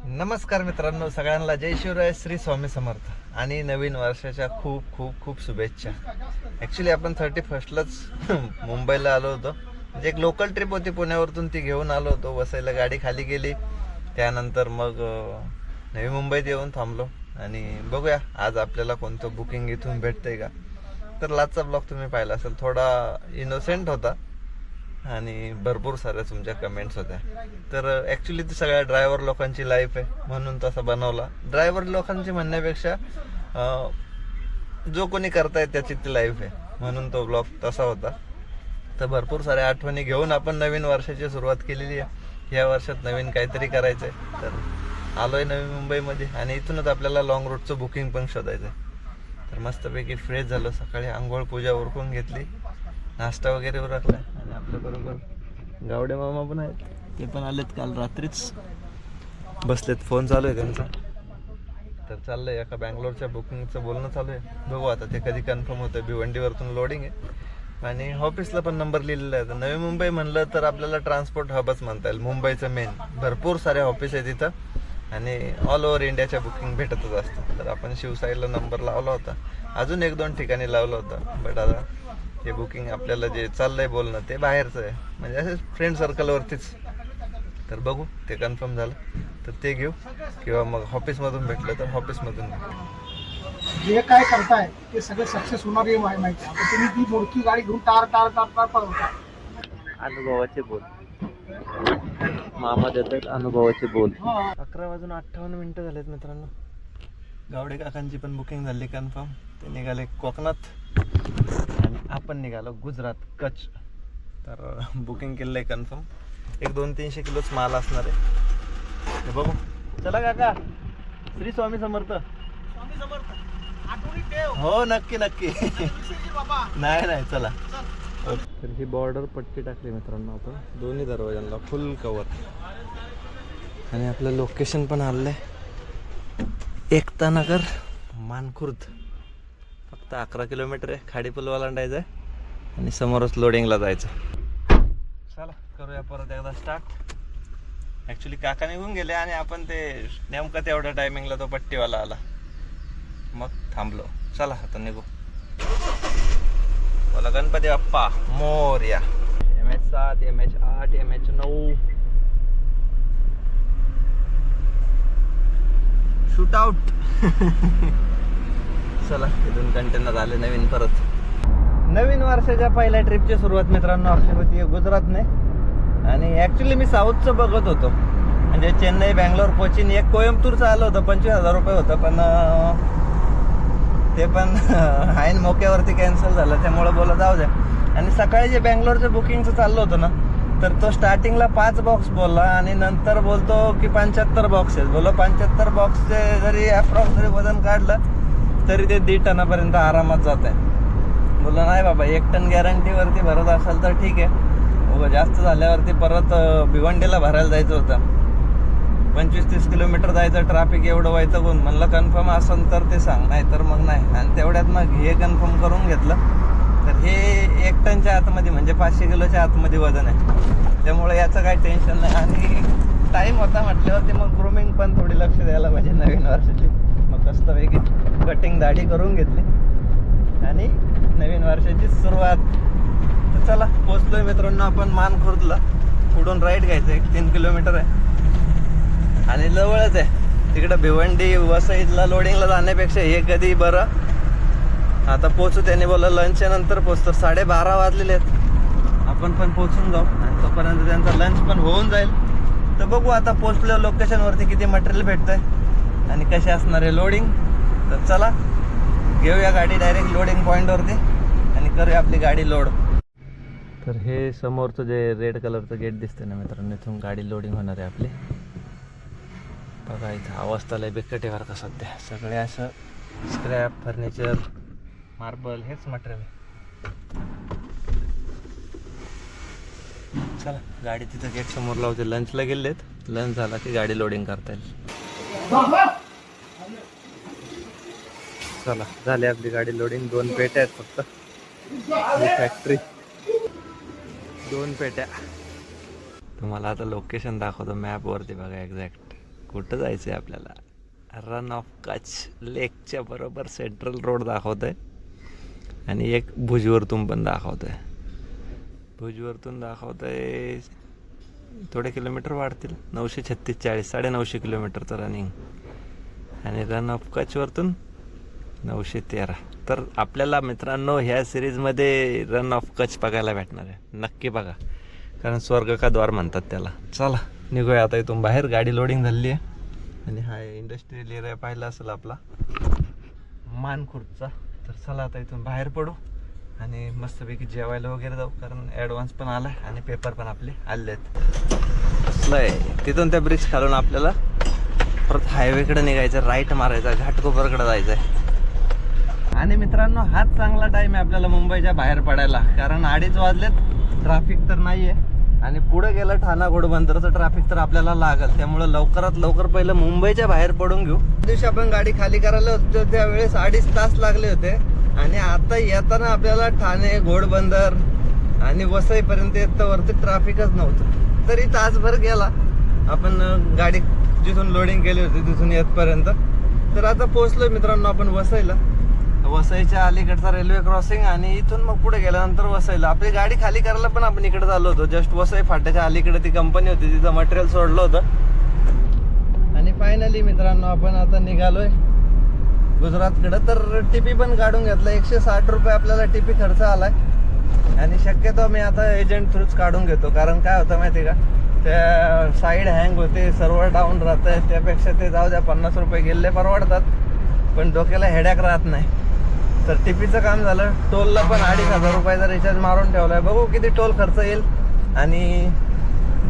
नमस्कार मित्रांनो, सगळ्यांना जय शिवराय, श्री स्वामी समर्थ आणि नवीन वर्षाच्या खूप खूप खूप शुभेच्छा. ॲक्च्युली आपण 31लाच मुंबईला आलो होतो. म्हणजे एक लोकल ट्रिप होती, पुण्यावरतून ती घेऊन आलो होतो. वसईला गाडी खाली गेली, त्यानंतर मग नवी मुंबईत येऊन थांबलो आणि बघूया आज आपल्याला कोणतं बुकिंग इथून भेटतंय का. तर लास्टचा ब्लॉग तुम्ही पाहिला असेल, थोडा इनोसेंट होता आणि भरपूर साऱ्या तुमच्या कमेंट्स होत्या. तर ॲक्च्युली ती सगळ्या ड्रायव्हर लोकांची लाईफ आहे म्हणून तसा बनवला. ड्रायव्हर लोकांची म्हणण्यापेक्षा जो कोणी करतायत त्याची ती लाईफ आहे म्हणून तो ब्लॉग तसा होता. तर भरपूर साऱ्या आठवणी घेऊन आपण नवीन वर्षाची सुरुवात केलेली आहे. या वर्षात नवीन काहीतरी करायचं आहे. तर आलो आहे नवी मुंबईमध्ये आणि इथूनच आपल्याला लॉंग रूटचं बुकिंग पण शोधायचं आहे. तर मस्तपैकी फ्रेश झालो, सकाळी आंघोळ पूजा उरकून घेतली, नाश्ता वगैरे उरकला आणि आपल्याबरोबर गावडे मामा पण आहेत. ते पण आलेत काल रात्रीच, बसलेत, फोन चालू आहे त्यांचा. तर चाललं आहे एका बँगलोरच्या बुकिंगचं बोलणं चालू आहे. बघू आता ते कधी कन्फर्म होतं. भिवंडीवरतून लोडिंग आहे आणि ऑफिसला पण नंबर लिहिलेला आहे. तर नवी मुंबई म्हणलं तर आपल्याला ट्रान्सपोर्ट हबच म्हणता येईल. मुंबईचं मेन भरपूर सारे ऑफिस आहे तिथं आणि ऑल ओव्हर इंडियाच्या बुकिंग भेटतच असतं. तर आपण शिवसाईला नंबर लावला होता, अजून 1-2 ठिकाणी लावलं होतं. बट आता हे बुकिंग आपल्याला जे चाललंय बोलणं ते बाहेरचं आहे, म्हणजे असे फ्रेंड सर्कलवरतीच. तर बघू ते कन्फर्म झालं तर ते घेऊ, किंवा मग ऑफिसमधून भेटलं तर ऑफिसमधून घेऊ. जे काय करताय ते सगळं सक्सेस होणार हे माहिती आहे. आता तुम्ही ती मोडकी गाडी घेऊन टार टार टार टार पळवता. अनुभवाचे बोल मामा देतात, अनुभवाचे बोल. 11:58 झालेत मित्रांनो. गावडे काकांची पण बुकिंग झाली कन्फर्म. ते निघाले कोकणात आणि आपण निघालो गुजरात, कच्छ. तर बुकिंग केलं आहे कन्फर्म. 100-200-300 किलोच माल असणार आहे. ते बघू. चला काका, श्री स्वामी समर्थ. स्वामी समर्थ. आठवणी ठेव. हो नक्की नक्की. विसरशील बाबा. नाही चला. तर ही बॉर्डर पट्टी टाकली मित्रांनो आपण दोन्ही दरवाजांना, फुल कवर. आणि आपलं लोकेशन पण आलं आहे एकता नगर, मानखुर्द. फक्त 11 किलोमीटर आहे. खाडीपूल ओलांडायचं आहे आणि समोरच लोडिंगला जायचं. चला करूया परत एकदा स्टार्ट. ॲक्च्युली काका निघून गेले आणि आपण ते नेमकं तेवढ्या टायमिंगला तो पट्टीवाला आला, मग थांबलो. चला आता निघू. बोला Ganpati Bappa Morya. MH7, MH8, MH9 shoot out. चला इथून कंटेनर आले नवीन. परत नवीन वर्षाच्या पहिल्या ट्रिपची सुरुवात मित्रांनो आपली होती गुजरातने. आणि ॲक्च्युली मी साऊथचं बघत होतो, म्हणजे चेन्नई, बँगलोर, कोचीन. एक कोयंबतूरचं आलं होतं, 25,000 रुपये होतं. पण ते पण ऐन मोक्यावरती कॅन्सल झालं, त्यामुळं बोला जाऊ द्या. आणि सकाळी जे बँगलोरचं बुकिंगचं चाललं होतं ना, तर तो स्टार्टिंगला 5 बॉक्स बोलला आणि नंतर बोलतो की 75 बॉक्स आहेत. बोलो 75 बॉक्सचे जरी अप्रॉक्स जरी वजन काढलं तरी ते 1.5 टनापर्यंत आरामात जात आहे. बोललो नाही बाबा, 1 टन गॅरंटीवरती भरत असेल तर ठीक आहे. जास्त झाल्यावरती परत भिवंडीला भरायला जायचं होतं. 25-30 किलोमीटर जायचं, ट्रॅफिक एवढं व्हायचं कोण. म्हणलं कन्फर्म असेल तर ते सांग, नाही तर मग नाही. आणि तेवढ्यात मग हे कन्फर्म करून घेतलं. तर हे 1 टनच्या आतमध्ये म्हणजे 500 किलोच्या आतमध्ये वजन आहे, त्यामुळे याचं काही टेन्शन नाही. आणि टाईम होता म्हटल्यावरती मग ग्रूमिंग पण थोडी लक्ष द्यायला पाहिजे नवीन वर्षाची. मग मस्तपैकी कटिंग दाढी करून घेतली आणि नवीन वर्षाची सुरुवात. तर चला पोचलोय मित्रांनो आपण मानखुर्दला. पुढून राईट घ्यायचं, 1-3 किलोमीटर आहे आणि जवळच आहे. तिकडं भिवंडी, वसईला लोडिंगला जाण्यापेक्षा हे कधी बरं. आता पोचू, त्याने बोला लंचच्या नंतर पोचतो. 12:30 वाजलेले आहेत. आपण पण पोचून जाऊ आणि तोपर्यंत त्यांचा लंच पण होऊन जाईल. तर बघू आता पोचलो लोकेशनवरती किती मटेरियल भेटतंय आणि कशी असणार आहे लोडिंग. तर चला घेऊया गाडी डायरेक्ट लोडिंग पॉईंटवरती आणि करूया आपली गाडी लोड. तर हे समोरचं जे रेड कलरचं गेट दिसतंय ना मित्रांनो, इथून गाडी लोडिंग होणार आहे आपली. बघा इथं अवस्था लय बेकट आहे बरं का सध्या. सगळे असं स्क्रॅप, फर्निचर, मार्बल हेच मटेरियल. चला गाडी तिथं गेट समोर लावते. लंचला गेलेत, लंच झाला की गाडी लोडिंग करता येईल. चला झाली आपली गाडी लोडिंग. 2 पेट्या आहेत फक्त. फॅक्टरी 2 पेट्या. तुम्हाला आता लोकेशन दाखवतो मॅपवरती, बघा एक्झॅक्ट कुठं जायचं आहे आपल्याला? रन ऑफ कच्छ लेकच्या बरोबर सेंट्रल रोड दाखवत आहे आणि एक भुजवरतून पण दाखवत आहे. भुजवरतून दाखवत आहे थोडे किलोमीटर वाढतील, 936 40 950 किलोमीटरचं रनिंग. आणि रन ऑफ कच्छवरतून 913. तर आपल्याला मित्रांनो ह्या सिरीजमध्ये रन ऑफ कच्छ बघायला भेटणार आहे. नक्की बघा, कारण स्वर्ग का द्वार म्हणतात त्याला. चला निघूया आता इथून बाहेर. गाडी लोडिंग झाली आहे आणि हा इंडस्ट्रियल एरिया पाहिला असेल आपला मानखुर्दचा. तर चला आता इथून बाहेर पडू आणि मस्तपैकी जेवायला वगैरे जाऊ, कारण ॲडव्हान्स पण आला आहे आणि पेपर पण आपले आले आहेत. असलं आहे. तिथून त्या ब्रिज खालून आपल्याला परत हायवेकडे निघायचं, राईट मारायचा, घाटकोपरकडे जायचं आहे. आणि मित्रांनो हाच चांगला टाईम आहे आपल्याला मुंबईच्या बाहेर पडायला, कारण 2:30 वाजलेत. ट्रॅफिक तर नाही आहे आणि पुढे गेलं ठाणा घोडबंदरचं ट्रॅफिक तर आपल्याला लागल. त्यामुळं लवकरात लवकर पहिलं मुंबईच्या बाहेर पडून घेऊ. त्या दिवशी आपण गाडी खाली करायला होतो त्यावेळेस 2.5 तास लागले होते आणि आता येताना आपल्याला ठाणे घोडबंदर आणि वसईपर्यंत येतावरती ट्रॅफिकच नव्हतं. तरी तासभर गेला आपण गाडी जिथून लोडिंग केली होती तिथून येतपर्यंत. तर आता पोहोचलो मित्रांनो आपण वसईला. वसईच्या अलीकडचा रेल्वे क्रॉसिंग आणि इथून मग पुढे गेल्यानंतर वसईला. आपली गाडी खाली करायला पण आपण इकडे आलो होतो. जस्ट वसई फाट्याच्या अलीकडे ती कंपनी होती, तिथं मटेरियल सोडलं होतं. आणि फायनली मित्रांनो आपण आता निघालोय गुजरातकडे. तर टीपी पण काढून घेतला. 160 रुपये आपल्याला टीपी खर्च आलाय आणि शक्यतो मी आता एजंट थ्रूच काढून घेतो. कारण काय होतं माहिती का, त्या साईड हँग होते, सर्व्हर डाऊन राहत आहे. त्यापेक्षा ते जाऊ द्या, 50 रुपये गेले परवडतात, पण डोक्याला हेडॅक राहत नाही. तर टीपीचं काम झालं. टोलला पण 2,500 रुपयाचा रिचार्ज मारून ठेवलाय. बघू किती टोल खर्च येईल. आणि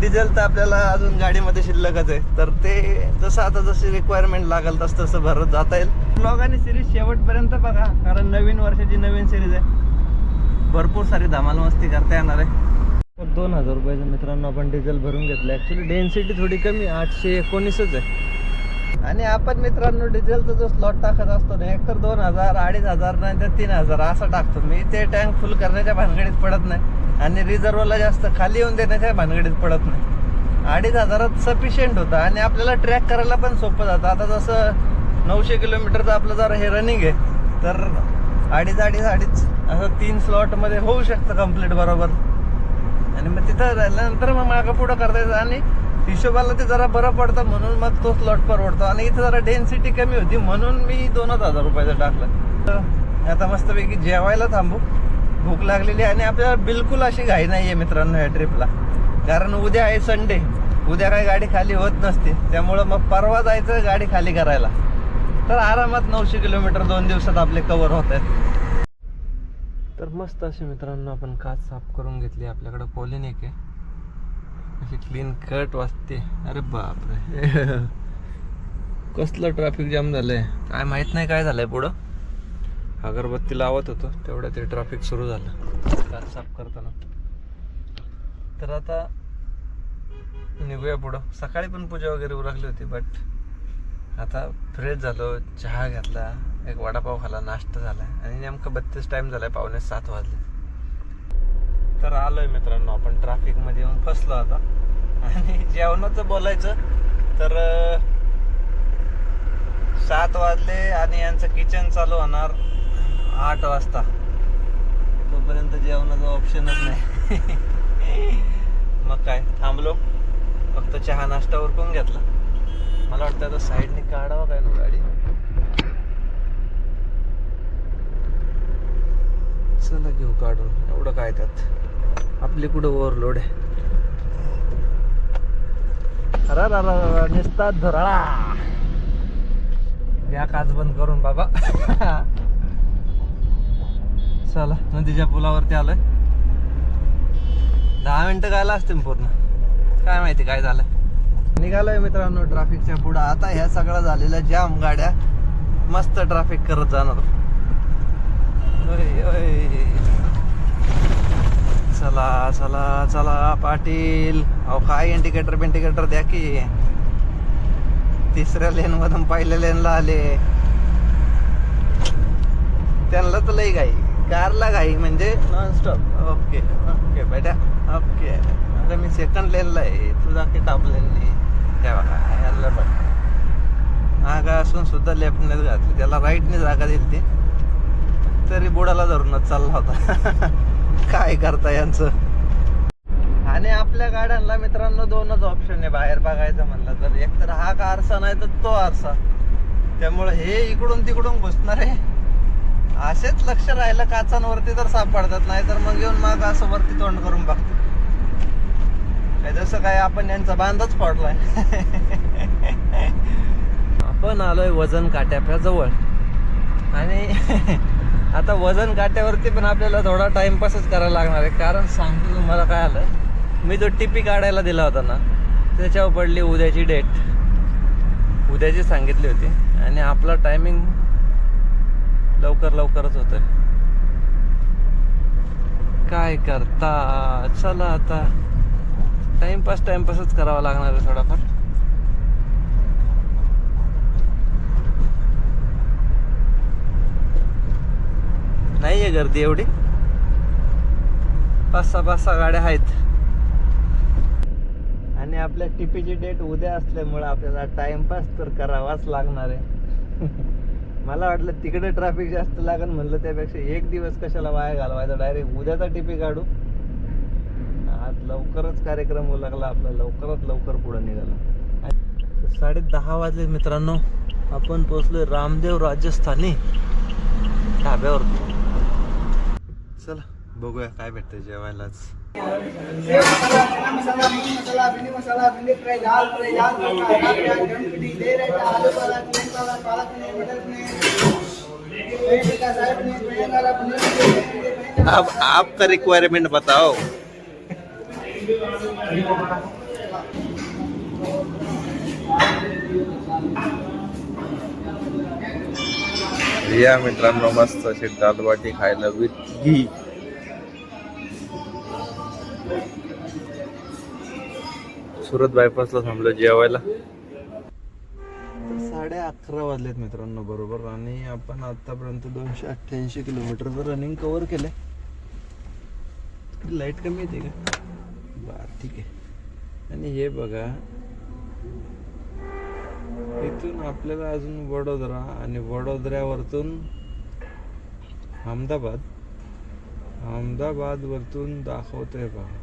डिझेल तर आपल्याला अजून गाडीमध्ये शिल्लकच आहे. तर ते जसं आता जशी रिक्वायरमेंट लागेल तसं भरत जाता येईल. ब्लॉग आणि सिरीज शेवटपर्यंत बघा, कारण नवीन वर्षाची नवीन सिरीज आहे. भरपूर सारी धमाल मस्ती करता येणार आहे. 2,000 रुपयाचं मित्रांनो आपण डिझेल भरून घेतलं. ॲक्च्युली डेन्सिटी थोडी कमी 819च आहे. आणि आपण मित्रांनो डिझेलचा जो स्लॉट टाकत असतो ना, एकतर 2,000 2,500 नाही तर 3,000 असं टाकतो मी. ते टँक फुल करण्याच्या भानगडीत पडत नाही आणि रिझर्वला जास्त खाली येऊन देण्याच्या भानगडीत पडत नाही. 2,500 सफिशियंट होतं आणि आपल्याला ट्रॅक करायला पण सोपं जातं. आता जसं 900 किलोमीटरचं आपलं जर हे रनिंग आहे तर 2.5 असं 3 स्लॉटमध्ये होऊ शकतं कम्प्लीट बरोबर. आणि मग तिथं राहिल्यानंतर मग मागं पुढं करता येतं आणि हिशोबाला ते जरा बरं पडतं, म्हणून मग तो स्लॉट परवडतो. आणि इथं जरा डेन्सिटी कमी होती म्हणून मी 2,000 रुपयाचं टाकलं. तर आता मस्तपैकी जेवायला थांबू, भूक लागलेली. आणि आपल्याला बिलकुल अशी घाई नाही आहे मित्रांनो या ट्रिपला, कारण उद्या आहे संडे. उद्या काही गाडी खाली होत नसते, त्यामुळं मग परवा जायचं गाडी खाली करायला. तर आरामात 900 किलोमीटर 2 दिवसात आपले कव्हर होत आहेत. तर मस्त अशी मित्रांनो आपण काच साफ करून घेतली. आपल्याकडं पॉलिनिक आहे, अशी क्लीन कट वाजते. अरे बापरे कसलं ट्रॅफिक जाम झालंय काय माहित नाही काय झालंय. पुढं अगरबत्ती लावत होतो तेवढं ते ट्रॅफिक सुरू झालं काच साफ करताना. तर आता निघूया पुढं. सकाळी पण पूजा वगैरे उरकली होती, बट आता फ्रेश झालो, चहा घेतला, एक वडापाव खाला, नाश्ता झाला आणि नेमकं 32 टाइम झालाय, 6:45 वाजले. तर आलोय मित्रांनो आपण ट्रॅफिकमध्ये येऊन फसलो आता. आणि जेवणाचं बोलायचं तर 7 वाजले आणि यांचं किचन चालू होणार 8 वाजता. तोपर्यंत जेवणाचा ऑप्शनच नाही. मग काय थांबलो, फक्त चहा नाश्ता उरकून घेतला. मला वाटतं आता साईडने काढावं काय ना गाडी. चला घेऊ काढून, एवढं काय त्यात, आपली कुठं ओव्हरलोड आहे. अरे निस्तात धुराळा या काच बंद करून बाबा. चला नदीच्या पुलावरती आलोय. 10 मिनिटं गायला असतील पूर्ण, काय माहिती काय झालं. निघालोय मित्रांनो ट्रॅफिकच्या पुढं. आता ह्या सगळं झालेल्या जाम गाड्या मस्त ट्रॅफिक करत जाणार. चला चला चला पाटील, अहो काय इंडिकेटर द्या की. 3ऱ्या लेन मधून 1ल्या लेनला आले. त्यांना तर लई घाई, कारला घाई म्हणजे नॉनस्टॉप. ओके ओके बेटा ओके. अरे मी 2nd लेनला आहे, तुझा की टॉप लेन नाही. काय बघा याला बघ जागा असून सुद्धा लेफ्टनेच घातली. त्याला राईटने जागा दिली ती, तरी बुडाला धरूनच चालला होता. काय करता यांचं. आणि आपल्या गाड्यांना मित्रांनो दोनच ऑप्शन आहे बाहेर बघायचं म्हणलं तर, एक तर हा का आरसा नाही तर तो आरसा. त्यामुळे हे इकडून तिकडून घुसणार आहे. असेच लक्ष राहिलं काचांवरती तर सापडतात, नाही तर मग येऊन माग असं वरती तोंड करून बघतो. काय जसं काय आपण यांचा बांधच पडलाय. आपण आलोय वजन काट्याच्या जवळ. आणि आता वजन काट्यावरती पण आपल्याला थोडा टाइमपासच करायला लागणार आहे. कारण सांगतो तुम्हाला काय आलं, मी जो टिपी काढायला दिला होता ना, त्याच्यावर पडली उद्याची डेट. उद्याची सांगितली होती आणि आपला टायमिंग लवकरच होतोय. काय करता. चला आता टाइमपासच करावा लागणार आहे थोडाफार. नाहीये गर्दी एवढी, 5-6 गाड्या आहेत. आणि आपल्या टिपीची डेट उद्या असल्यामुळे आपल्याला टाइमपास तर करावाच लागणार आहे. मला वाटलं तिकडे ट्रॅफिक जास्त लागेल, म्हणलं त्यापेक्षा एक दिवस कशाला वाया घालवायचा, डायरेक्ट उद्याचा टिपी काढू. आज लवकरच कार्यक्रम होऊ लागला आपला, लवकर पुढे निघाला. 10:30 वाजले मित्रांनो. आपण पोहोचलोय रामदेव राजस्थानी ढाब्यावर. चला बघूया काय भेटतं जेवायलाच. सेव मसाला, चना मसाला, मीट मसाला, भिंडी मसाला, भिंडी फ्राई, दाल फ्राई, दाल तड़का, दाल प्याज, दम खिचड़ी, दे रायता, आलू वाला, चिकन वाला, पालक पनीर, मटर पनीर, पनीर टिक्का, शाही पनीर, पनीर वाला, पनीर। अब आपका रिक्वायरमेंट बताओ। या मित्रांनो मस्त अशी दालबाटी खायला विथ घी. सुरत बायपासला थांबलो जेवायला. 11:30 वाजलेत मित्रांनो बरोबर. आणि आपण आतापर्यंत 288 किलोमीटरचं रनिंग कव्हर केलंय. लाईट कमी येते का? बरं ठीक आहे. आणि हे बघा इथून आपल्याला अजून वडोदरा आणि वडोदऱ्यावरतून अहमदाबाद वरतून दाखवतोय बघा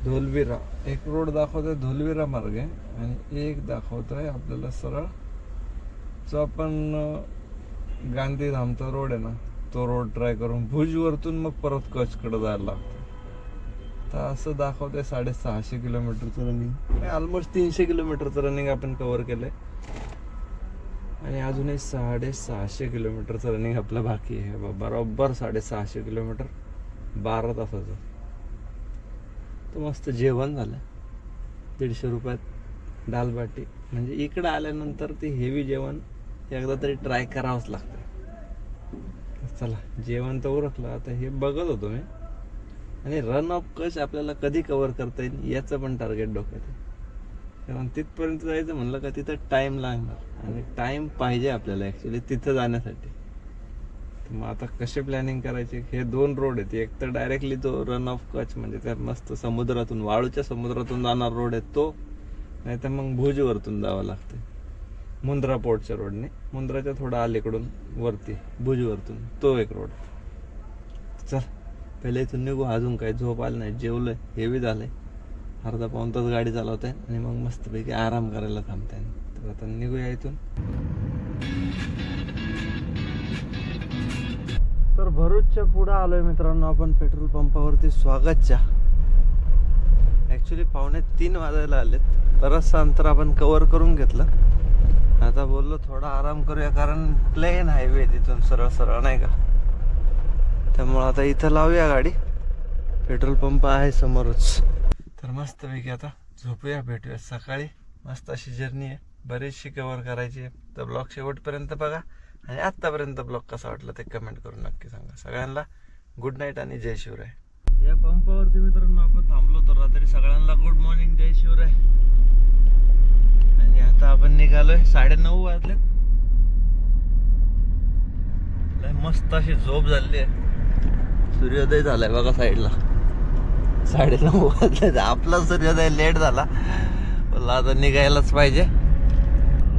धोलविरा. एक रोड दाखवतोय धोलविरा मार्ग आहे आणि एक दाखवतोय आपल्याला सरळ जो आपण गांधीधामचा रोड आहे ना तो रोड ट्राय करून भुजवरतून मग परत कच्छकडे जायला लागतं. तर असं दाखवतंय 650 किलोमीटरचं रनिंग. ऑलमोस्ट 300 किलोमीटरचं रनिंग आपण कव्हर केलंय. आणि अजूनही 650 किलोमीटरचं रनिंग आपलं बाकी आहे. बरोबर 650 किलोमीटर 12 तासाचं. तर मस्त जेवण झालं 150 रुपयात दालबाटी. म्हणजे इकडं आल्यानंतर ते हेवी जेवण एकदा तरी ट्राय करावंच लागतं. चला जेवण तर उरकलं. आता हे बघत होतो मी. आणि रन ऑफ कच्छ आपल्याला कधी कव्हर करता येईल याचं पण टार्गेट डोक्यात आहे. कारण तिथपर्यंत जायचं म्हणलं का तिथं टाईम लागणार आणि टाईम पाहिजे आपल्याला ॲक्च्युली तिथं जाण्यासाठी. तर मग आता कसे प्लॅनिंग करायचे. हे 2 रोड आहेत. एक तर डायरेक्टली तो रन ऑफ कच्छ म्हणजे त्या मस्त समुद्रातून वाळूच्या समुद्रातून जाणार रोड आहे तो, नाही तर मग भुजवरतून जावं लागते मुंद्रा पोर्टच्या रोडने. मुंद्राच्या थोडा अलीकडून वरती भुजवरतून तो एक रोड. चल पहिले इथून निघू. अजून काही झोप आली नाही. जेवलंय, हेवी झालंय. अर्धा पाऊण तास गाडी चालवत आहे आणि मग मस्तपैकी आराम करायला थांबताय. तर आता निघूया इथून. तर भरूचच्या पुढे आलोय मित्रांनो आपण पेट्रोल पंपावरती स्वागतच्या. ऍक्च्युली 2:45 वाजायला आलेत. बरंचसं अंतर आपण कव्हर करून घेतलं. आता बोललो थोडा आराम करूया कारण प्लेन हायवे तिथून सरळ नाही का. त्यामुळं आता इथं लावूया गाडी. पेट्रोल पंप आहे समोरच. तर मस्तपैकी आता झोपूया. भेटूया सकाळी. मस्त अशी जर्नी आहे. बरीचशी कव्हर करायची आहे. तर ब्लॉग शेवटपर्यंत बघा. आणि आत्तापर्यंत ब्लॉग कसा वाटला ते कमेंट करून नक्की सांगा. सगळ्यांना गुड नाईट आणि जय शिवराय. या पंपावरती मित्रांनो आपण थांबलो तर रात्री. सगळ्यांना गुड मॉर्निंग, जय शिवराय. आणि आता आपण निघालोय. 9:30 वाजले. मस्त अशी झोप झाली आहे. सूर्योदय झालाय बघा साईडला. 9:30 वाजले. आपला सूर्योदय लेट झाला. मला आता निघायलाच पाहिजे.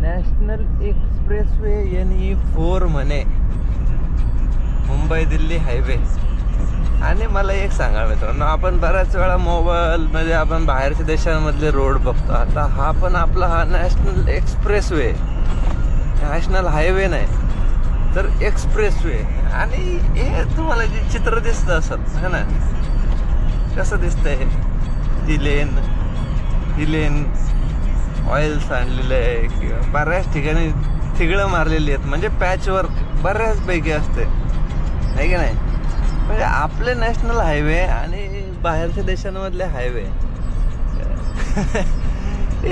नॅशनल एक्सप्रेसवे NE4 म्हणे, मुंबई दिल्ली हायवे. आणि मला एक सांगा मित्रांनो, आपण बऱ्याच वेळा मोबाईलमध्ये आपण बाहेरच्या देशांमधले रोड बघतो. आता हा पण आपला हा नॅशनल एक्सप्रेसवे, नॅशनल हायवे नाही तर एक्सप्रेसवे. आणि हे तुम्हाला जे चित्र दिसतं असत है ना, कसं दिसतंय, ही लेन ऑइल सांडलेलं आहे किंवा बऱ्याच ठिकाणी थिगळं मारलेली आहेत, म्हणजे पॅचवर्क बऱ्याचपैकी असते, आहे की नाही. म्हणजे आपले नॅशनल हायवे आणि बाहेरच्या देशांमधले हायवे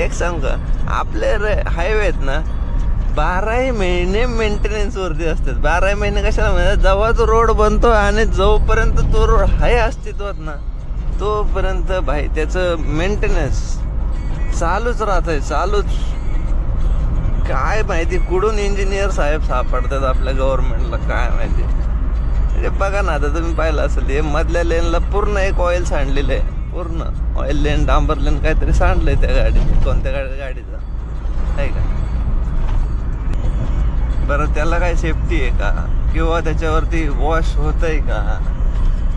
एक सांग का, आपले हायवे आहेत ना 12 महिने मेंटेनन्स वरती असतात. 12 महिने कशाला म्हणजे, जेव्हा तो रोड बनतो आणि जोपर्यंत तो रोड आहे अस्तित्वात ना, तोपर्यंत भाई त्याचं मेंटेनन्स चालूच राहतंय, चालूच. काय माहिती कुठून इंजिनियर साहेब सापडतात आपल्या गव्हर्नमेंटला, काय माहिती. म्हणजे बघा ना, आता तुम्ही पाहिलं असेल, हे मधल्या लेनला पूर्ण एक ऑइल सांडलेलं आहे, पूर्ण ऑइल लेन, डांबर लेन काहीतरी सांडलंय त्या गाडीत, कोणत्या गाडीचं आहे का. बरं त्याला काय सेफ्टी आहे का, किंवा त्याच्यावरती वॉश होतंय का.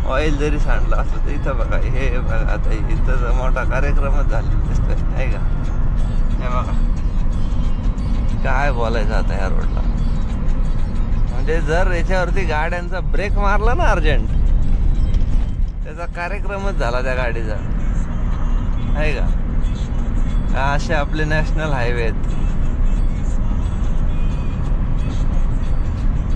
ऑइल जरी सांडलं असलं तर इथं बघा, हे बघा आता इथं मोठा कार्यक्रमच झालेला दिसतोय, आहे का. हे बघा काय बोलायचं आता या रोडला. म्हणजे जर याच्यावरती गाड्यांचा ब्रेक मारला ना अर्जंट, त्याचा कार्यक्रमच झाला त्या गाडीचा, आहे का. असे आपले नॅशनल हायवे आहेत,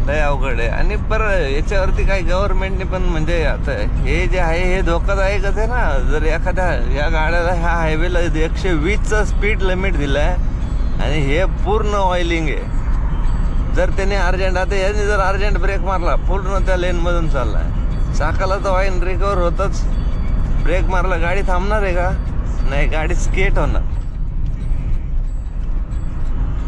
लय अवघड आहे. आणि बरं याच्यावरती काही गव्हर्नमेंटने पण म्हणजे आता हे जे आहे हे धोकादायकच आहे ना. जर एखाद्या या गाड्याला ह्या हायवेला 120चा स्पीड लिमिट दिला आहे आणि हे पूर्ण ऑइलिंग आहे. जर त्याने अर्जंट, आता याने जर अर्जंट ब्रेक मारला, पूर्ण त्या लेनमधून चालला आहे, चाकाला तर ऑइल रिकवर होतच. ब्रेक मारला, गाडी थांबणार आहे का, नाही, गाडी स्केट होणार.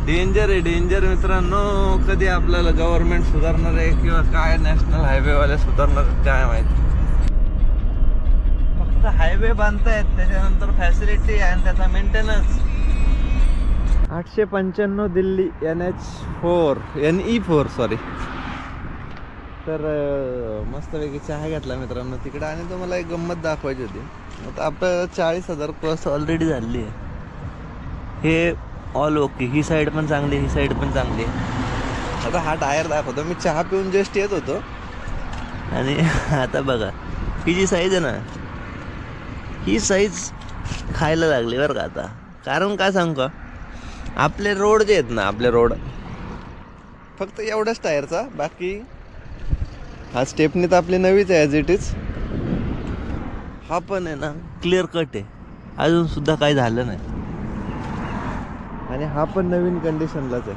डेंजर आहे, डेंजर मित्रांनो. कधी आपल्याला गव्हर्नमेंट सुधारणार आहे किंवा काय नॅशनल हायवेवाले सुधारणार काय माहिती. फक्त हायवे बांधतायत, त्याच्यानंतर फॅसिलिटी आणि त्याचा मेंटेनन्स. 895 Delhi NE4 sorry. तर मस्तपैकी चहा घेतला मित्रांनो तिकडे. आणि तुम्हाला एक गंमत दाखवायची होती. आता आपलं 40,000 क्रॉस ऑलरेडी झाली आहे. हे ऑल ओके, ही साईड पण चांगली, ही साईड पण चांगली. आता हा टायर दाखवतो. मी चहा पिऊन जस्ट येत होतो आणि आता बघा ही जी साईज आहे ना, ही साईज खायला लागली बरं का आता. कारण काय सांगू का, आपले रोड जे आहेत ना, आपले रोड फक्त एवढ्याच टायरचा, बाकी हा स्टेपनी तर आपली नवीच आहे ॲज इट इज. हा पण आहे ना क्लिअर कट आहे, अजून सुद्धा काही झालं नाही. आणि हा पण नवीन कंडिशनलाच आहे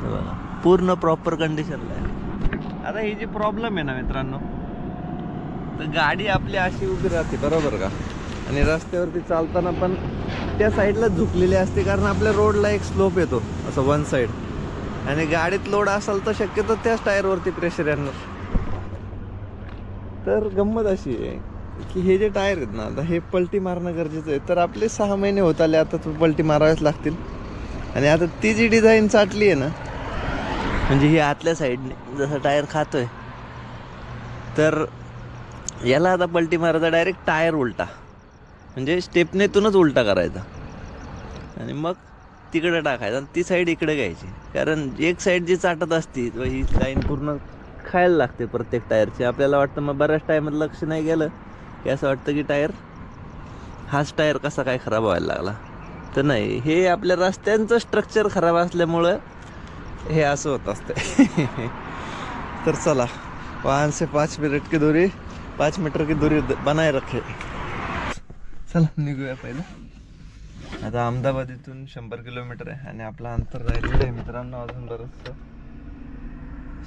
बघा, पूर्ण प्रॉपर कंडिशनला आहे. आता ही जी प्रॉब्लेम आहे ना मित्रांनो, तर गाडी आपली अशी उभी राहते बरोबर का, आणि रस्त्यावरती चालताना पण त्या साईडला झुकलेली असते, कारण आपल्या रोडला एक स्लोप येतो असं वन साईड. आणि गाडीत लोड असेल तर शक्यतो त्याच टायरवरती प्रेशर येणार. तर गंमत अशी आहे की हे जे टायर आहेत ना, आता हे पलटी मारणं गरजेचं आहे. तर आपले 6 महिने होत आले, आता तो पलटी मारावेच लागतील. आणि आता ती जी डिझाईन चाटली आहे ना, म्हणजे ही आतल्या साईडने जसं टायर खातोय, तर याला आता पलटी मारायचा डायरेक्ट टायर उलटा, म्हणजे स्टेपनेतूनच उलटा करायचा आणि मग तिकडे टाकायचा आणि ती साईड इकडे घ्यायची. कारण एक साईड जी चाटत असती ही लाईन पूर्ण खायला लागते प्रत्येक टायरची. आपल्याला वाटतं मग बऱ्याच टायमात लक्ष नाही गेलं की असं वाटतं की टायर, हाच टायर कसा काय खराब व्हायला लागला. तर नाही, हे आपल्या रस्त्यांचं स्ट्रक्चर खराब असल्यामुळं हे असं होत असते. तर चला, 5 से 5 मिनट की दूरी, 5 मीटर की दूरी बनाए रखे. चला निघूया पहिलं. आता अहमदाबाद इथून 100 किलोमीटर आहे आणि आपलं अंतर राहिलेलं आहे मित्रांनो अजून बरंचसं.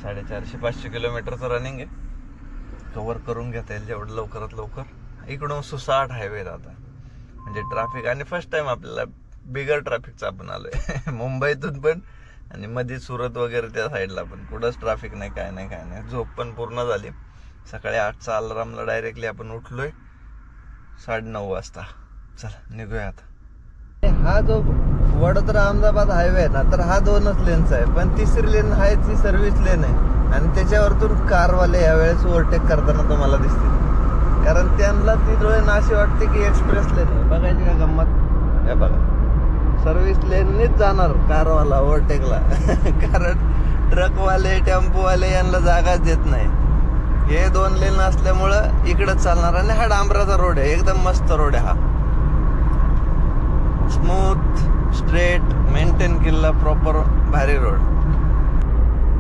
450-500 किलोमीटरचं रनिंग आहे. कवर करून घेता येईल जेवढं लवकरात लवकर. इकडून सुसाट हायवे आता, म्हणजे ट्रॅफिक. आणि फर्स्ट टाइम आपल्याला बिगर ट्रॅफिकचा आपण आलोय. मुंबईतून पण आणि मध्ये सुरत वगैरे त्या साईडला पण कुठंच ट्रॅफिक नाही, काय नाही काय नाही. झोप पण पूर्ण झाली. सकाळी 8चा अलारामला डायरेक्टली आपण उठलोय 9:30 वाजता. चला निघूया आता. हा जो वडोदरा अहमदाबाद हायवे आहे ना, तर हा 2च लेन्स आहे, पण तिसरी लेन आहे ती सर्व्हिस लेन आहे आणि त्याच्यावरतून कारवाले यावेळेस ओव्हरटेक करताना तुम्हाला दिसतील, कारण त्यांना ती डोळ्यांना अशी वाटते की एक्सप्रेस लेन आहे. बघायची का गंमत? हे बघा, सर्व्हिस लेननीच जाणार कारवाला ओव्हरटेकला कारण ट्रकवाले टेम्पोवाले यांना जागाच देत नाही. हे 2 लेन असल्यामुळं इकडंच चालणार आणि हा डांबराचा रोड आहे, एकदम मस्त रोड आहे हा, स्मूथ स्ट्रेट मेंटेन केलेला प्रॉपर भारी रोड.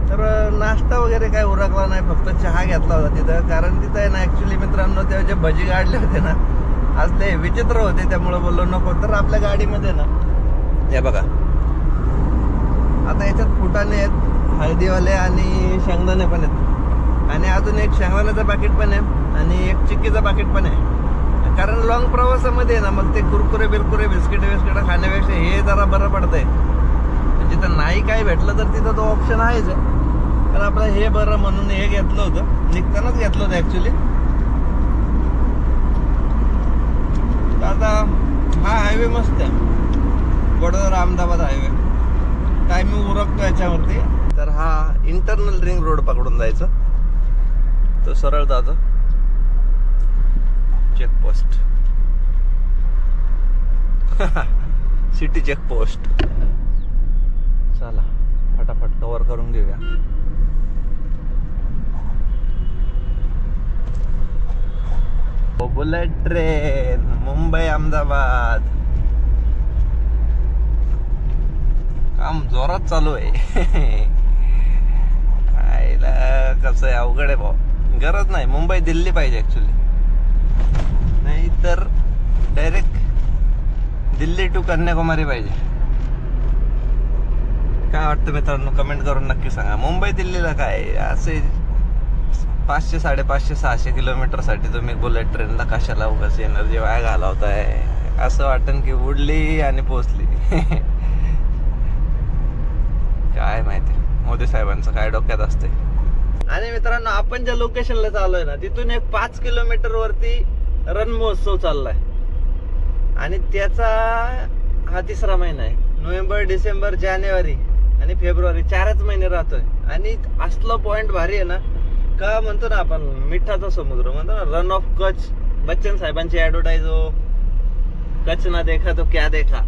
तर नाश्ता वगैरे काय उरकला नाही, फक्त चहा घेतला होता तिथं, कारण तिथं आहे ना ॲक्च्युली मित्रांनो तेव्हा जे भजी काढले होते ना आज ते विचित्र होते, त्यामुळं बोललो नको. तर आपल्या गाडीमध्ये ना हे बघा आता याच्यात फुटाणे आहेत, हळदीवाले आणि शेंगदाणे पण आहेत, आणि अजून एक शेंगदाण्याचं पाकिट पण आहे आणि एक चिक्कीचं पाकिट पण आहे, कारण लॉंग प्रवासामध्ये ना मग ते कुरकुरे बिरकुरे बिस्किट खाण्यापेक्षा हे जरा बरं पडतंय. जिथं नाही काय भेटलं तर तिथं तो ऑप्शन आहेच आहे, पण आपलं हे बरं म्हणून हे घेतलं होतं, निघतानाच घेतलं होतं ॲक्च्युली. आता हा हायवे मस्त आहे, वडोदरा अहमदाबाद हायवे, टायमिंग उरकतो याच्यावरती. तर हा इंटरनल रिंग रोड पकडून जायचं, तो सरळ जातो चेकपोस्ट सिटी चेकपोस्ट. चला फटाफट कव्हर करून घेऊया. बुलेट ट्रेन मुंबई अहमदाबाद, काम जोरात चालू आहे. आईला कसं आहे, अवघड आहे भाऊ. गरज नाही मुंबई दिल्ली पाहिजे ऍक्च्युली, नाही तर डायरेक्ट दिल्ली टू कन्याकुमारी पाहिजे. काय वाटतं मित्रांनो, कमेंट करून नक्की सांगा. मुंबई दिल्लीला काय असे 500, 550, 600 किलोमीटरसाठी तुम्ही बुलेट ट्रेनला कशाला उगाच एनर्जी वाया घालवताय, असं वाटतं की उडली आणि पोचली. काय माहिती मोदी साहेबांचं काय डोक्यात असते. आणि मित्रांनो आपण ज्या लोकेशनला चाललोय ना तिथून एक 5 किलोमीटर वरती रण महोत्सव चाललाय आणि त्याचा हा 3रा महिना आहे. नोव्हेंबर, डिसेंबर, जानेवारी आणि फेब्रुवारी 4च महिने राहतोय. आणि असलं पॉइंट भारी आहे ना, का म्हणतो ना आपण मिठाचा समुद्र म्हणतो ना, रन ऑफ कच्छ. बच्चन साहेबांची ऍडव्हर्टाईज हो, कच्छ ना देखा तो क्या देखा,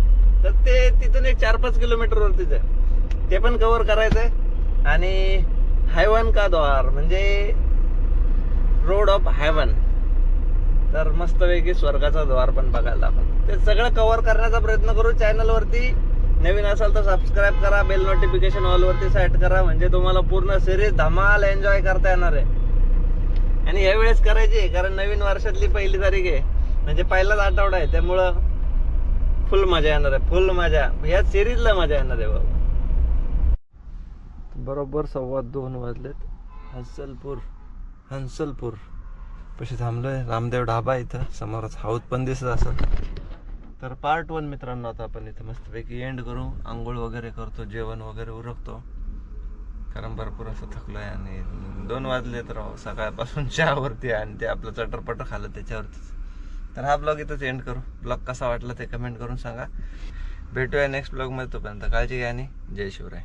तर ते तिथून एक 4-5 किलोमीटर वरतीच आहे, ते पण कव्हर करायचंय. आणि हेवन का द्वार म्हणजे रोड ऑफ हेवन, तर मस्तपैकी स्वर्गाचा द्वार पण बघायला आपण. ते सगळं कव्हर करण्याचा प्रयत्न करू. चॅनलवरती नवीन असाल तर सबस्क्राईब करा, बेल नोटिफिकेशन ऑल वरती सेट करा, म्हणजे तुम्हाला पूर्ण सिरीज धमाल एन्जॉय करता येणार आहे. आणि यावेळेस करायची आहे कारण नवीन वर्षातली 1 तारीख आहे, म्हणजे पहिलाच आठवडा आहे, त्यामुळं फुल मजा येणार आहे, फुल मजा. या सिरीजला मजा येणार आहे बाबा. बरोबर 2:15 वाजलेत. हंसलपूर पशी थांबलोय. रामदेव ढाबा इथं समोरच, हौद पण दिसत असेल. तर पार्ट 1 मित्रांनो आता आपण इथं मस्तपैकी एंड करू. आंघोळ वगैरे करतो, जेवण वगैरे उरकतो, कारण भरपूर असं थकलोय. आणि 2 वाजले तर सकाळपासून चहावरती आणि ते आपलं चटरपटर खाल्लं त्याच्यावरतीच. तर हा ब्लॉग इथंच एंड करू. ब्लॉग कसा वाटला ते कमेंट करून सांगा. भेटूया नेक्स्ट ब्लॉगमध्ये. तोपर्यंत काळजी घ्या आणि जय शिवराय.